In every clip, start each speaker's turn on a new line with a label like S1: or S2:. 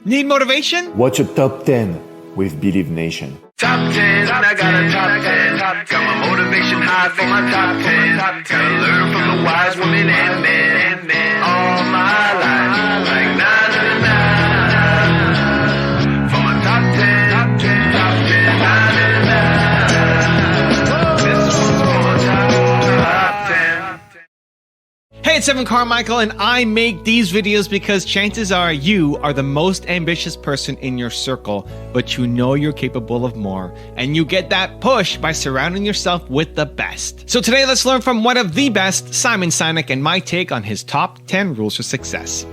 S1: Need motivation?
S2: Watch a top 10 with Believe Nation.
S3: Top 10, I got a top 10. Got my motivation high for my top 10. Gotta learn from the wise women and men. All my life, like na na na. For my top 10, top 10, top 10, na na na. This one's for my top 10.
S1: Hey, it's Evan Carmichael, and I make these videos because chances are you are the most ambitious person in your circle, but you know you're capable of more, and you get that push by surrounding yourself with the best. So today, let's learn from one of the best, Simon Sinek, and my take on his top 10 rules for success.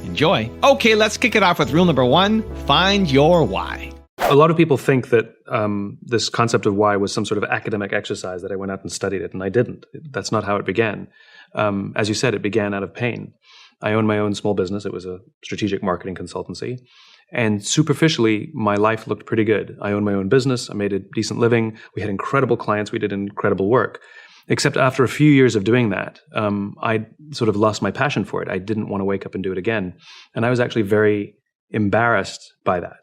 S1: Enjoy. Okay, let's kick it off with rule number 1, find your why.
S4: A lot of people think that this concept of why was some sort of academic exercise that I went out and studied it, and I didn't. That's not how it began. As you said, it began out of pain. I owned my own small business. It was a strategic marketing consultancy. And superficially, my life looked pretty good. I owned my own business. I made a decent living. We had incredible clients. We did incredible work. Except after a few years of doing that, I sort of lost my passion for it. I didn't want to wake up and do it again. And I was actually very embarrassed by that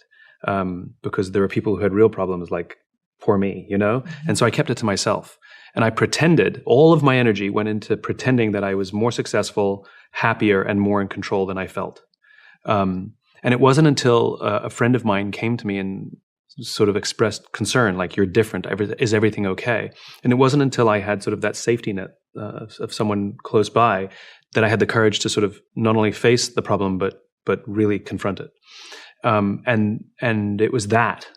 S4: because there were people who had real problems like poor me, you know? And so I kept it to myself. And I pretended, all of my energy went into pretending that I was more successful, happier, and more in control than I felt. And it wasn't until a friend of mine came to me and sort of expressed concern, like, you're different, is everything okay? And it wasn't until I had sort of that safety net of someone close by that I had the courage to sort of not only face the problem, but really confront it. And it was that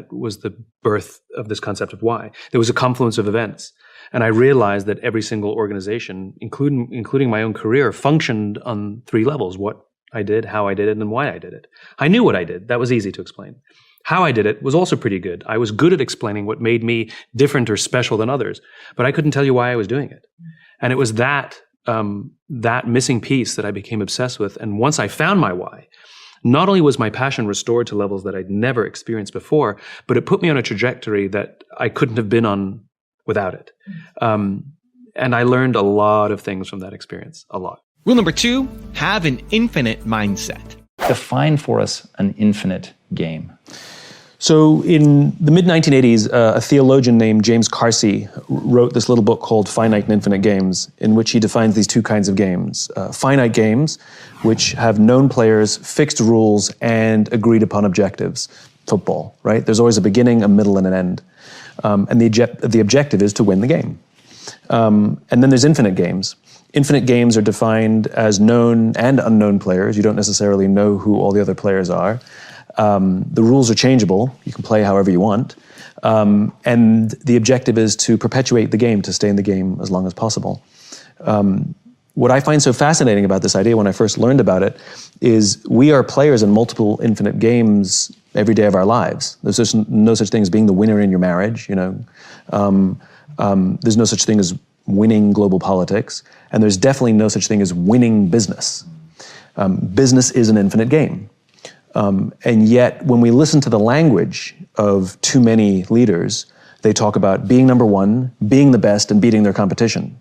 S4: was the birth of this concept of why. There was a confluence of events. And I realized that every single organization, including my own career, functioned on 3 levels: what I did, how I did it, and why I did it. I knew what I did. That was easy to explain. How I did it was also pretty good. I was good at explaining what made me different or special than others, but I couldn't tell you why I was doing it. And it was that missing piece that I became obsessed with. And once I found my why, not only was my passion restored to levels that I'd never experienced before, but it put me on a trajectory that I couldn't have been on without it. And I learned a lot of things from that experience, a lot.
S1: Rule number 2, have an infinite mindset.
S5: Define for us an infinite game.
S4: So in the mid-1980s, a theologian named James Carsey wrote this little book called Finite and Infinite Games, in which he defines these 2 kinds of games. Finite games, which have known players, fixed rules, and agreed upon objectives. Football, right? There's always a beginning, a middle, and an end. And the objective is to win the game. And then there's infinite games. Infinite games are defined as known and unknown players. You don't necessarily know who all the other players are. The rules are changeable. You can play however you want. And the objective is to perpetuate the game, to stay in the game as long as possible. What I find so fascinating about this idea when I first learned about it is we are players in multiple infinite games every day of our lives. There's just no such thing as being the winner in your marriage, you know. There's no such thing as winning global politics. And there's definitely no such thing as winning business. Business is an infinite game. And yet, when we listen to the language of too many leaders, they talk about being number 1, being the best, and beating their competition.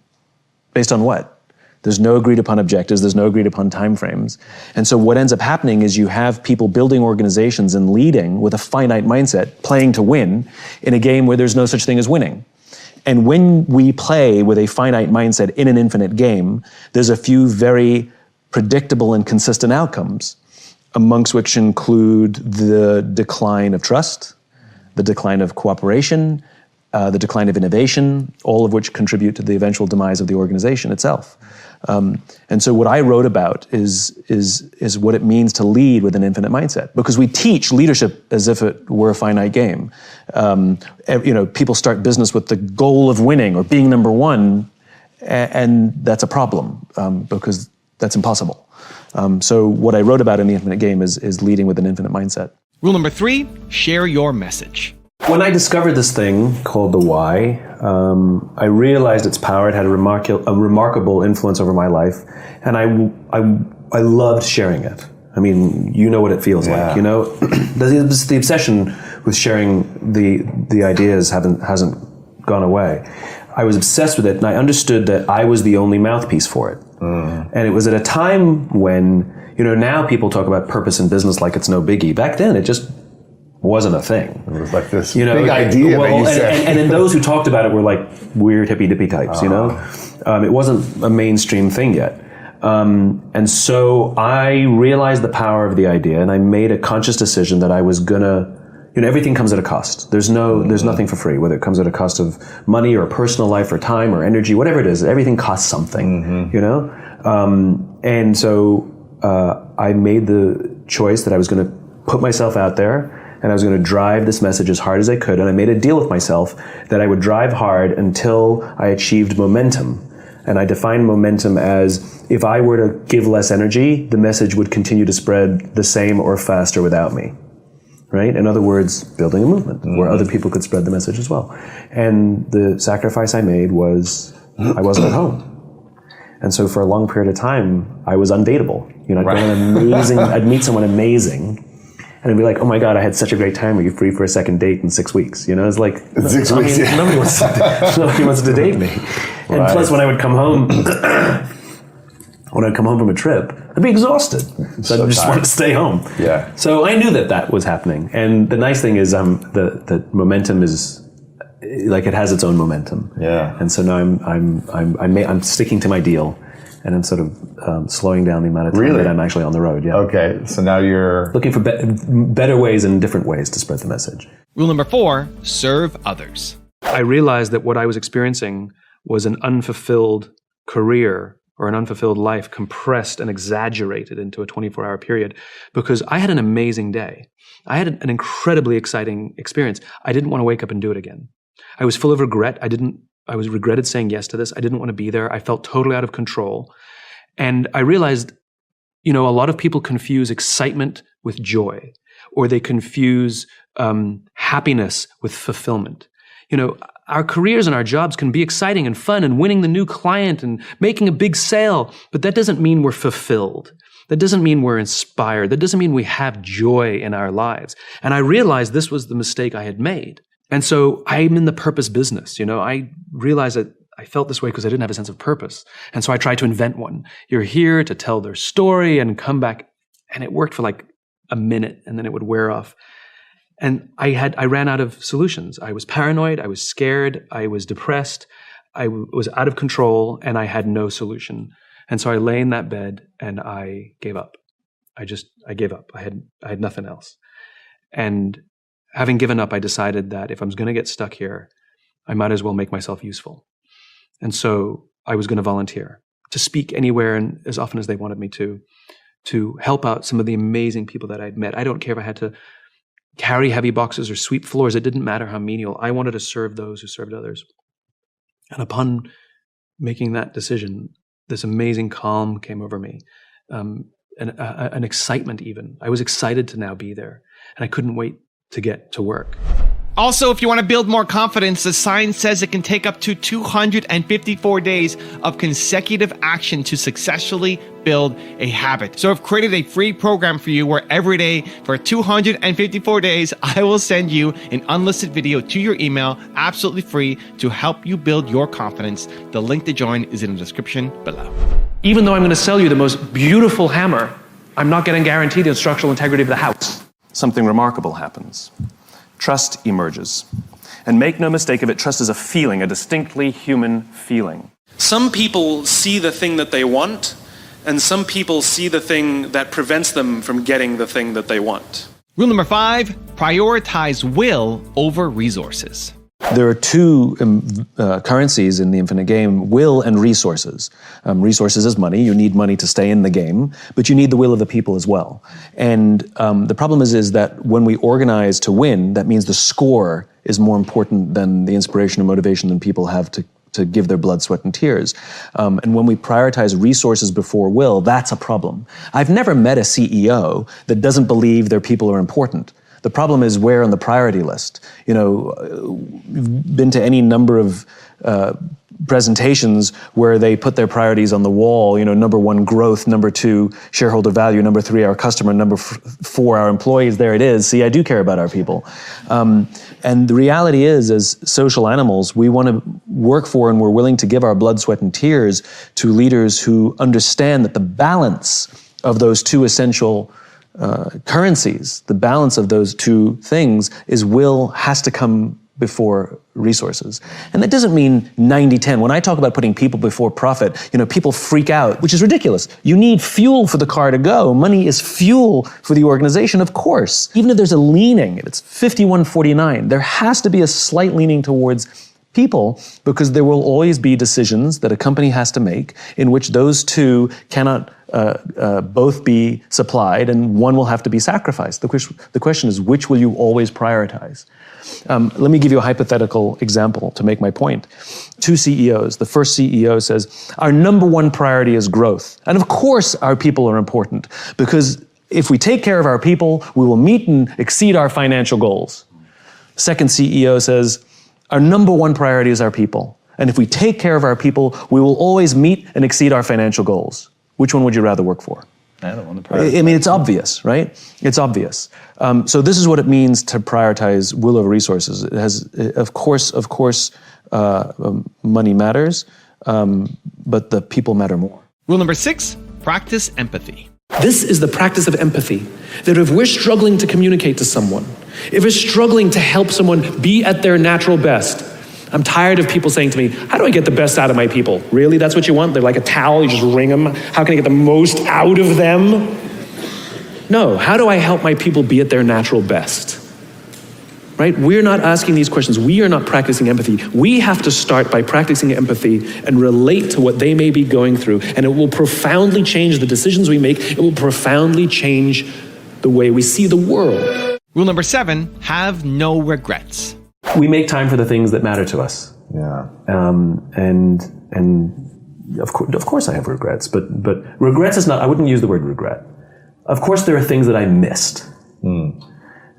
S4: Based on what? There's no agreed upon objectives, there's no agreed upon timeframes. And so what ends up happening is you have people building organizations and leading with a finite mindset, playing to win, in a game where there's no such thing as winning. And when we play with a finite mindset in an infinite game, there's a few very predictable and consistent outcomes, amongst which include the decline of trust, the decline of cooperation, the decline of innovation, all of which contribute to the eventual demise of the organization itself. And so what I wrote about is what it means to lead with an infinite mindset, because we teach leadership as if it were a finite game. People start business with the goal of winning or being number 1, and that's a problem because that's impossible. So what I wrote about in the infinite game is leading with an infinite mindset.
S1: Rule number 3, share your message.
S4: When I discovered this thing called the why, I realized its power. It had a remarkable influence over my life, and I loved sharing it. I mean, you know what it feels like, you know? The obsession with sharing the ideas hasn't gone away. I was obsessed with it, and I understood that I was the only mouthpiece for it. And it was at a time when, now people talk about purpose in business like it's no biggie. Back then, it just wasn't a thing.
S6: It was like this big idea that you said.
S4: And then those who talked about it were like weird hippy-dippy types, It wasn't a mainstream thing yet. And so I realized the power of the idea, and I made a conscious decision that I was gonna, everything comes at a cost. There's nothing for free, whether it comes at a cost of money or personal life or time or energy, whatever it is, everything costs something, And so I made the choice that I was gonna put myself out there, and I was going to drive this message as hard as I could. And I made a deal with myself that I would drive hard until I achieved momentum. And I defined momentum as if I were to give less energy, the message would continue to spread the same or faster without me. Right? In other words, building a movement where other people could spread the message as well. And the sacrifice I made was I wasn't at home. And so for a long period of time, I was undateable. I'd meet someone amazing, and I'd be like, oh my God, I had such a great time. Are you free for a second date in 6 weeks? It's like,
S6: 6 weeks,
S4: nobody wants to date me. And plus, when I would come home, from a trip, I'd be exhausted. So I just wanted to stay home.
S6: Yeah.
S4: So I knew that was happening. And the nice thing is, the momentum is, like, it has its own momentum.
S6: Yeah.
S4: And so now I'm sticking to my deal. And I'm sort of slowing down the amount of time that I'm actually on the road. Yeah.
S6: Okay, so now you're
S4: looking for better ways and different ways to spread the message.
S1: Rule number 4, serve others.
S4: I realized that what I was experiencing was an unfulfilled career or an unfulfilled life compressed and exaggerated into a 24-hour period because I had an amazing day. I had an incredibly exciting experience. I didn't want to wake up and do it again. I was full of regret. I was regretted saying yes to this. I didn't want to be there. I felt totally out of control. And I realized, a lot of people confuse excitement with joy, or they confuse happiness with fulfillment. Our careers and our jobs can be exciting and fun and winning the new client and making a big sale, but that doesn't mean we're fulfilled. That doesn't mean we're inspired. That doesn't mean we have joy in our lives. And I realized this was the mistake I had made. And so I'm in the purpose business. I realized that I felt this way because I didn't have a sense of purpose. And so I tried to invent one. You're here to tell their story and come back. And it worked for like a minute and then it would wear off. And I ran out of solutions. I was paranoid. I was scared. I was depressed. I was out of control and I had no solution. And so I lay in that bed and I gave up. I gave up. I had nothing else. And having given up, I decided that if I was going to get stuck here, I might as well make myself useful. And so I was going to volunteer to speak anywhere and as often as they wanted me to help out some of the amazing people that I'd met. I don't care if I had to carry heavy boxes or sweep floors. It didn't matter how menial. I wanted to serve those who served others. And upon making that decision, this amazing calm came over me, an excitement even. I was excited to now be there, and I couldn't wait to get to work.
S1: Also, if you want to build more confidence, the science says it can take up to 254 days of consecutive action to successfully build a habit. So I've created a free program for you where every day for 254 days, I will send you an unlisted video to your email, absolutely free, to help you build your confidence. The link to join is in the description below.
S4: Even though I'm going to sell you the most beautiful hammer, I'm not going to guarantee the structural integrity of the house. Something remarkable happens. Trust emerges. And make no mistake of it, trust is a feeling, a distinctly human feeling.
S7: Some people see the thing that they want, and some people see the thing that prevents them from getting the thing that they want.
S1: Rule number 5, prioritize will over resources.
S4: There are two currencies in the infinite game, will and resources. Resources is money. You need money to stay in the game, but you need the will of the people as well. And the problem is that when we organize to win, that means the score is more important than the inspiration and motivation that people have to give their blood, sweat, and tears. And when we prioritize resources before will, that's a problem. I've never met a CEO that doesn't believe their people are important. The problem is where on the priority list. You've been to any number of presentations where they put their priorities on the wall, number 1, growth, number 2, shareholder value, number 3, our customer, number 4, our employees. There it is. See, I do care about our people. And the reality is, as social animals, we want to work for and we're willing to give our blood, sweat, and tears to leaders who understand that the balance of those two essential currencies, the balance of those two things has to come before resources. And that doesn't mean 90-10. When I talk about putting people before profit, people freak out, which is ridiculous. You need fuel for the car to go. Money is fuel for the organization, of course. Even if there's a leaning, if it's 51-49, there has to be a slight leaning towards people, because there will always be decisions that a company has to make in which those two cannot both be supplied, and one will have to be sacrificed. The question is, which will you always prioritize? Let me give you a hypothetical example to make my point. 2 CEOs. The first CEO says, our number 1 priority is growth. And of course, our people are important, because if we take care of our people, we will meet and exceed our financial goals. Second CEO says, our number 1 priority is our people. And if we take care of our people, we will always meet and exceed our financial goals. Which one would you rather work for?
S5: I don't want to prioritize.
S4: I mean, it's obvious, right? It's obvious. So this is what it means to prioritize will over resources. It has, of course, money matters, but the people matter more.
S1: Rule number 6, practice empathy.
S8: This is the practice of empathy. That if we're struggling to communicate to someone, if we're struggling to help someone be at their natural best, I'm tired of people saying to me, how do I get the best out of my people? Really? That's what you want? They're like a towel, you just wring them. How can I get the most out of them? No, how do I help my people be at their natural best? Right? We're not asking these questions. We are not practicing empathy. We have to start by practicing empathy and relate to what they may be going through. And it will profoundly change the decisions we make. It will profoundly change the way we see the world.
S1: Rule number 7, have no regrets.
S4: We make time for the things that matter to us.
S6: Yeah.
S4: And of course I have regrets, but regrets is not, I wouldn't use the word regret. Of course there are things that I missed.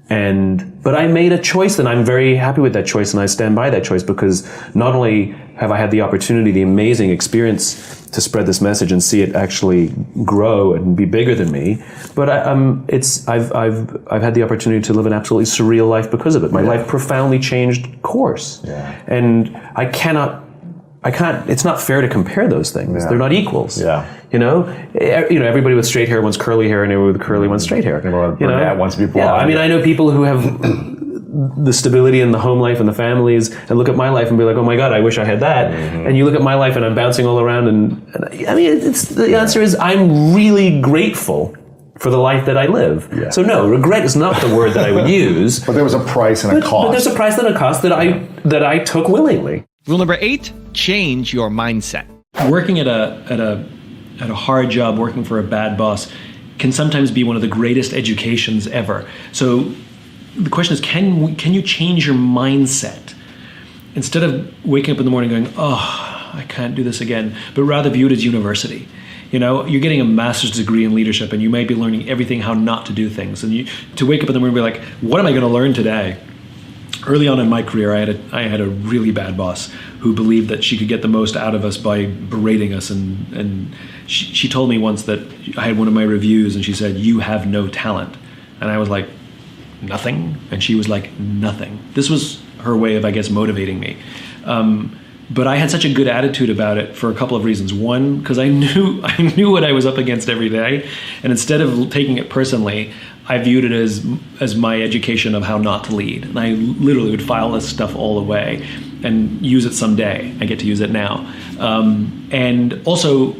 S4: But I made a choice, and I'm very happy with that choice, and I stand by that choice, because not only have I had the opportunity, the amazing experience to spread this message and see it actually grow and be bigger than me, but I've had the opportunity to live an absolutely surreal life because of it. My life profoundly changed course, and I can't. It's not fair to compare those things. They're not equals. Everybody with straight hair wants curly hair, and everybody with curly wants straight hair.
S6: Brunette wants to be blonde.
S4: Yeah, I mean, I know people who have the stability in the home life and the families, and look at my life and be like, oh my God, I wish I had that. And you look at my life and I'm bouncing all around, and I mean, the answer is I'm really grateful for the life that I live. Yeah. So no, regret is not the word that I would use.
S6: But there was a price and a cost.
S4: But there's a price and a cost that I took willingly.
S1: Rule number 8, change your mindset.
S9: Working at a hard job, working for a bad boss, can sometimes be one of the greatest educations ever. So the question is, can you change your mindset? Instead of waking up in the morning going, oh, I can't do this again, but rather view it as university. You're getting a master's degree in leadership, and you might be learning everything how not to do things. And to wake up in the morning and be like, what am I going to learn today? Early on in my career, I had a really bad boss who believed that she could get the most out of us by berating us. And she told me once that I had one of my reviews, and she said, you have no talent. And I was like, nothing? And she was like, nothing. This was her way of, I guess, motivating me. But I had such a good attitude about it for a couple of reasons. One, because I knew what I was up against every day. And instead of taking it personally, I viewed it as my education of how not to lead. And I literally would file this stuff all away and use it someday. I get to use it now. And also,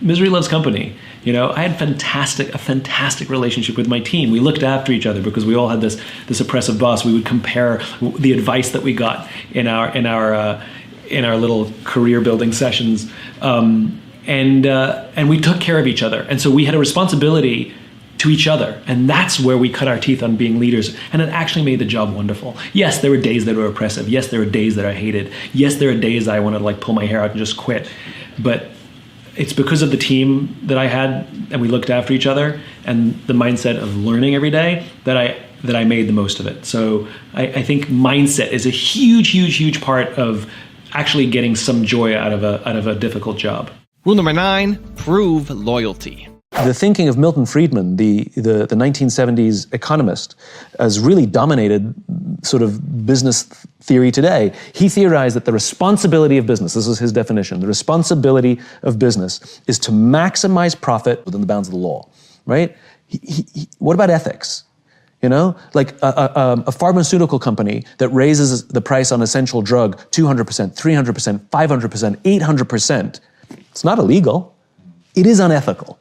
S9: misery loves company. I had a fantastic relationship with my team. We looked after each other because we all had this oppressive boss. We would compare the advice that we got in our little career building sessions, and we took care of each other. And so we had a responsibility to each other, and that's where we cut our teeth on being leaders. And it actually made the job wonderful. Yes, there were days that were oppressive. Yes, there were days that I hated. Yes, there were days I wanted to pull my hair out and just quit. But it's because of the team that I had, and we looked after each other, and the mindset of learning every day that I made the most of it. So I think mindset is a huge part of actually getting some joy out of a difficult job.
S1: Rule number 9, prove loyalty.
S4: The thinking of Milton Friedman, the 1970s economist, has really dominated sort of business theory today. He theorized that the responsibility of business, this is his definition, the responsibility of business is to maximize profit within the bounds of the law, right? What about ethics? You know, like a pharmaceutical company that raises the price on essential drug 200%, 300%, 500%, 800%, it's not illegal. It is unethical.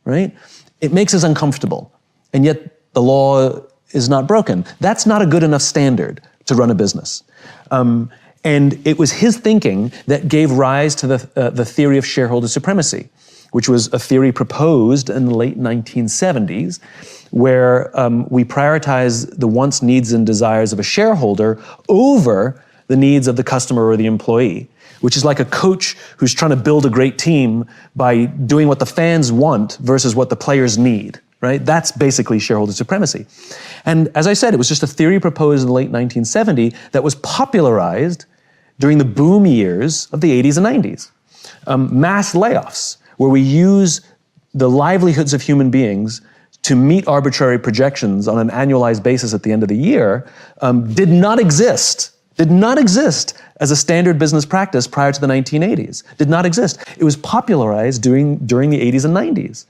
S4: Right? It makes us uncomfortable, and yet the law is not broken. That's not a good enough standard to run a business. And it was his thinking that gave rise to the theory of shareholder supremacy, which was a theory proposed in the late 1970s, where we prioritize the wants, needs, and desires of a shareholder over the needs of the customer or the employee, which is like a coach who's trying to build a great team by doing what the fans want versus what the players need, right? That's basically shareholder supremacy. And as I said, it was just a theory proposed in the late 1970s that was popularized during the boom years of the 80s and 90s. Mass layoffs, where we use the livelihoods of human beings to meet arbitrary projections on an annualized basis at the end of the year, did not exist as a standard business practice prior to the 1980s. Did not exist. It was popularized during the 80s and 90s.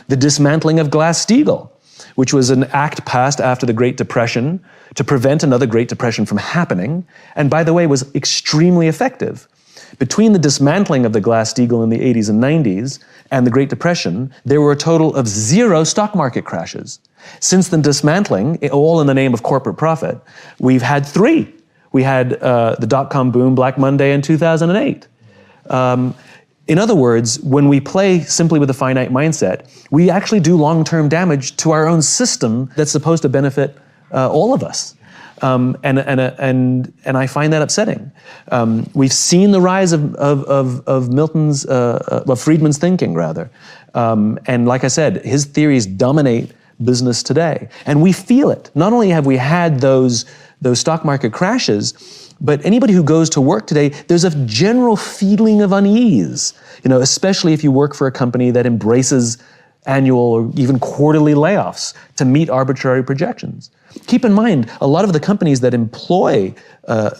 S4: The dismantling of Glass-Steagall, which was an act passed after the Great Depression to prevent another Great Depression from happening, and by the way, was extremely effective. Between the dismantling of the Glass-Steagall in the 80s and 90s and the Great Depression, there were a total of 0 stock market crashes. Since the dismantling, all in the name of corporate profit, we've had 3. We had the dot-com boom, Black Monday in 2008. In other words, when we play simply with a finite mindset, we actually do long-term damage to our own system that's supposed to benefit all of us. And I find that upsetting. We've seen the rise of Friedman's thinking, rather. And like I said, his theories dominate business today. And we feel it. Not only have we had those stock market crashes, but anybody who goes to work today, there's a general feeling of unease, especially if you work for a company that embraces annual or even quarterly layoffs to meet arbitrary projections. Keep in mind, a lot of the companies that employ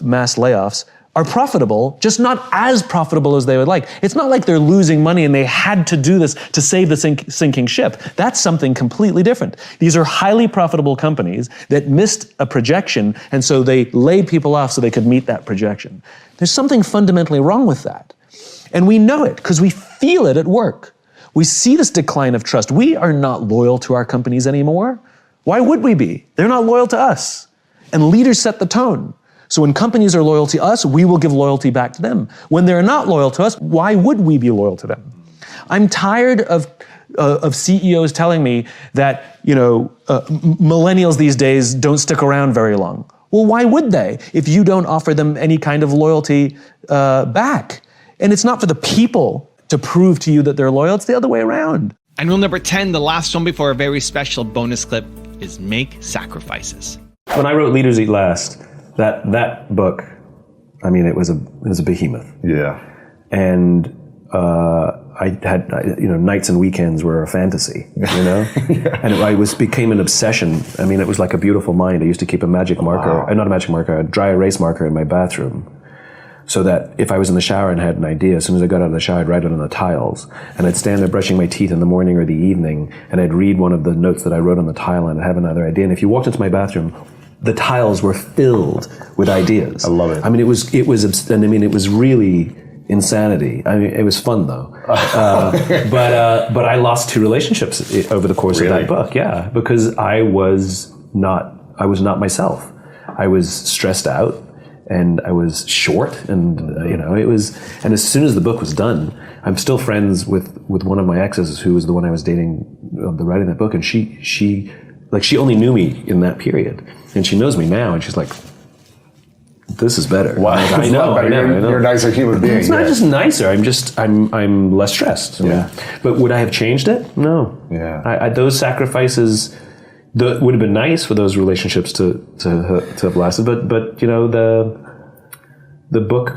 S4: mass layoffs are profitable, just not as profitable as they would like. It's not like they're losing money and they had to do this to save the sinking ship. That's something completely different. These are highly profitable companies that missed a projection, and so they laid people off so they could meet that projection. There's something fundamentally wrong with that. And we know it because we feel it at work. We see this decline of trust. We are not loyal to our companies anymore. Why would we be? They're not loyal to us. And leaders set the tone. So when companies are loyal to us, we will give loyalty back to them. When they're not loyal to us, why would we be loyal to them? I'm tired of CEOs telling me that millennials these days don't stick around very long. Well, why would they if you don't offer them any kind of loyalty back? And it's not for the people to prove to you that they're loyal, it's the other way around.
S1: And rule number 10, the last one before a very special bonus clip, is make sacrifices.
S4: When I wrote Leaders Eat Last, that book, I mean, it was a behemoth.
S6: Yeah.
S4: And I had, nights and weekends were a fantasy,
S6: Yeah.
S4: And it became an obsession. I mean, it was like a beautiful mind. I used to keep a magic marker, not a magic marker, a dry erase marker in my bathroom, so that if I was in the shower and had an idea, as soon as I got out of the shower, I'd write it on the tiles. And I'd stand there brushing my teeth in the morning or the evening, and I'd read one of the notes that I wrote on the tile, and I'd have another idea. And if you walked into my bathroom, the tiles were filled with ideas.
S6: I love it.
S4: I mean, it was really insanity. I mean, it was fun though. But I lost 2 relationships over the course of that book. Yeah, because I was not myself. I was stressed out, and I was short, and it was. And as soon as the book was done, I'm still friends with one of my exes, who was the one I was dating, writing that book, and she only knew me in that period, and she knows me now, and she's like, this is better.
S6: Wow.
S4: I know.
S6: You're a nicer human being.
S4: It's not just nicer. I'm less stressed.
S6: Yeah.
S4: But would I have changed it? No.
S6: Yeah.
S4: Those sacrifices would have been nice for those relationships to have lasted. But the book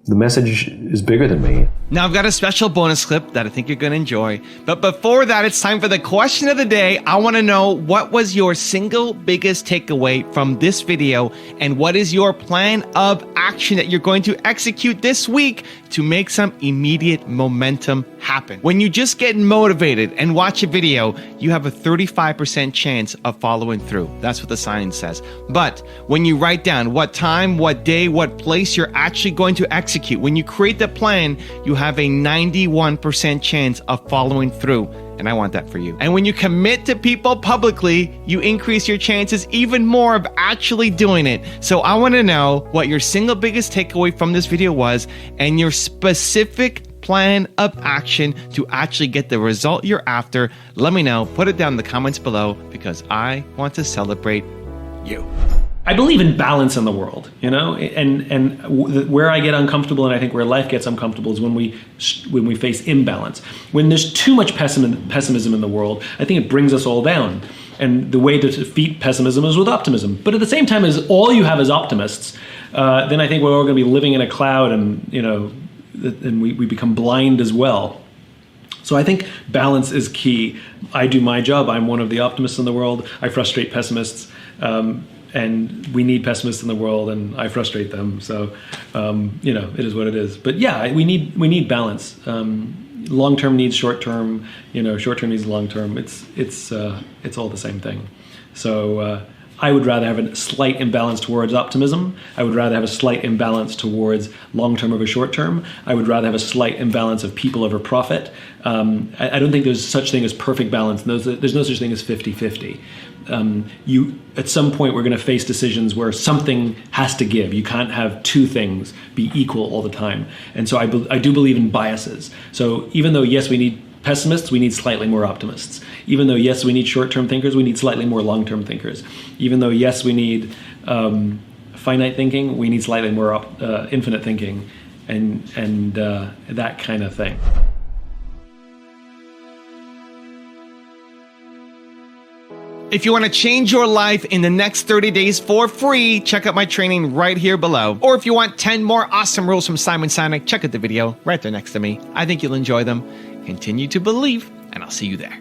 S4: the message is bigger than me.
S1: Now I've got a special bonus clip that I think you're going to enjoy. But before that, it's time for the question of the day. I want to know, what was your single biggest takeaway from this video, and what is your plan of action that you're going to execute this week to make some immediate momentum happen? When you just get motivated and watch a video, you have a 35% chance of following through. That's what the science says. But when you write down what time, what day, what place you're actually going to execute, when you create the plan, you have a 91% chance of following through. And I want that for you. And when you commit to people publicly, you increase your chances even more of actually doing it. So I want to know what your single biggest takeaway from this video was, and your specific plan of action to actually get the result you're after. Let me know. Put it down in the comments below, because I want to celebrate you.
S9: I believe in balance in the world, you know, and where I get uncomfortable, and I think where life gets uncomfortable, is when we face imbalance. When there's too much pessimism in the world, I think it brings us all down. And the way to defeat pessimism is with optimism. But at the same time, as all you have is optimists, then I think we're all going to be living in a cloud, and and we become blind as well. So I think balance is key. I do my job. I'm one of the optimists in the world. I frustrate pessimists. And we need pessimists in the world, and I frustrate them. So, it is what it is. But yeah, we need balance. Long term needs short term. Short term needs long term. It's all the same thing. So I would rather have a slight imbalance towards optimism. I would rather have a slight imbalance towards long term over short term. I would rather have a slight imbalance of people over profit. I don't think there's such thing as perfect balance. There's no such thing as 50-50. At some point, we're going to face decisions where something has to give. You can't have two things be equal all the time. And so I do believe in biases. So even though, yes, we need pessimists, we need slightly more optimists. Even though, yes, we need short-term thinkers, we need slightly more long-term thinkers. Even though, yes, we need finite thinking, we need slightly more infinite thinking, and that kind of thing.
S1: If you want to change your life in the next 30 days for free, check out my training right here below. Or if you want 10 more awesome rules from Simon Sinek, check out the video right there next to me. I think you'll enjoy them. Continue to believe, and I'll see you there.